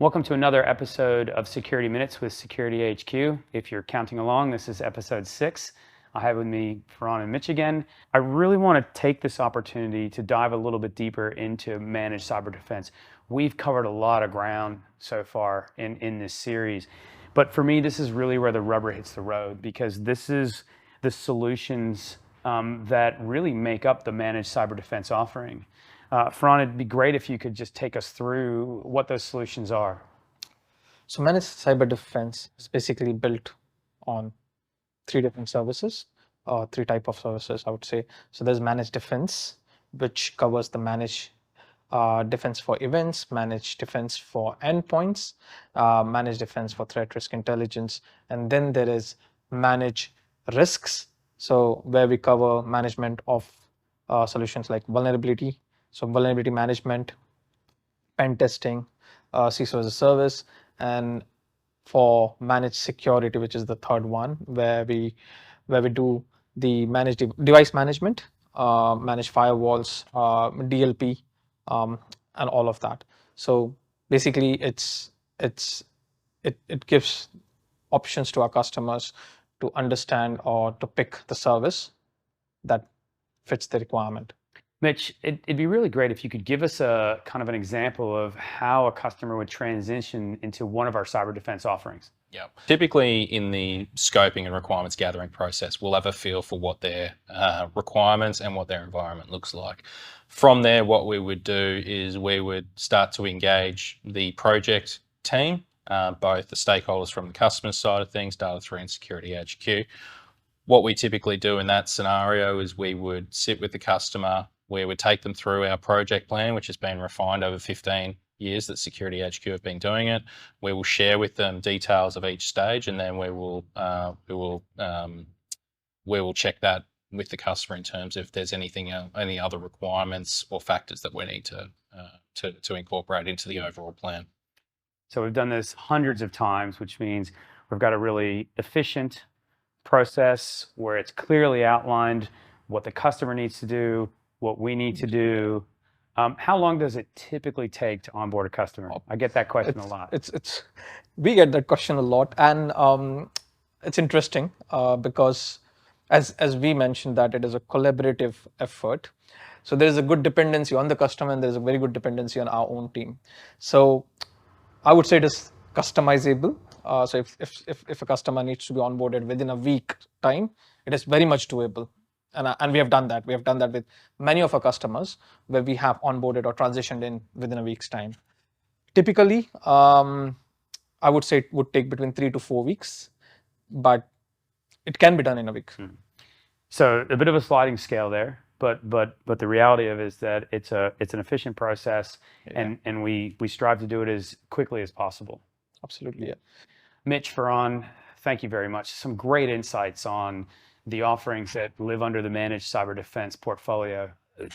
Welcome to another episode of Security Minutes with SecurityHQ. If you're counting along, this is episode 6. I have with me Farhan and Mitch again. I really want to take this opportunity to dive a little bit deeper into managed cyber defense. We've covered a lot of ground so far in this series, but for me, this is really where the rubber hits the road, because this is the solutions that really make up the managed cyber defense offering. Farhan, it'd be great if you could just take us through what those solutions are. So managed cyber defense is basically built on three different services, three type of services, I would say. So there's managed defense, which covers the managed defense for events, managed defense for endpoints, managed defense for threat risk intelligence, and then there is managed risks. So where we cover management of solutions like vulnerability. So vulnerability management, pen testing, CISO as a service, and for managed security, which is the third one, where we do the managed device management, managed firewalls, DLP, and all of that. So basically, it gives options to our customers to understand or to pick the service that fits the requirement. Mitch, it'd be really great if you could give us a kind of an example of how a customer would transition into one of our cyber defense offerings. Yeah. Typically in the scoping and requirements gathering process, we'll have a feel for what their requirements and what their environment looks like. From there, what we would do is we would start to engage the project team, both the stakeholders from the customer side of things, Data and SecurityHQ. What we typically do in that scenario is we would sit with the customer, we would take them through our project plan, which has been refined over 15 years that SecurityHQ have been doing it. We will share with them details of each stage, and then we will check that with the customer in terms of if there's anything, any other requirements or factors that we need to incorporate into the overall plan. So we've done this hundreds of times, which means we've got a really efficient process where it's clearly outlined what the customer needs to do, what we need to do. How long does it typically take to onboard a customer? I get that question a lot. We get that question a lot, and it's interesting because as we mentioned that it is a collaborative effort. So there is a good dependency on the customer, and there is a very good dependency on our own team. So I would say it is customizable. So if a customer needs to be onboarded within a week time, it is very much doable. And we have done that. We have done that with many of our customers where we have onboarded or transitioned in within a week's time. Typically, I would say it would take between 3 to 4 weeks, but it can be done in a week. So a bit of a sliding scale there, but the reality of it is that it's an efficient process, yeah. and we strive to do it as quickly as possible. Absolutely, yeah. Mitch, Farhan, thank you very much. Some great insights on the offerings that live under the managed cyber defense portfolio.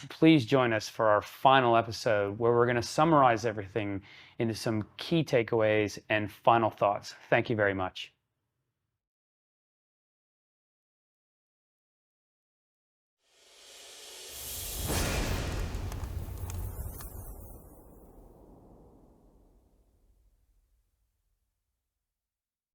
Please join us for our final episode where we're going to summarize everything into some key takeaways and final thoughts. Thank you very much.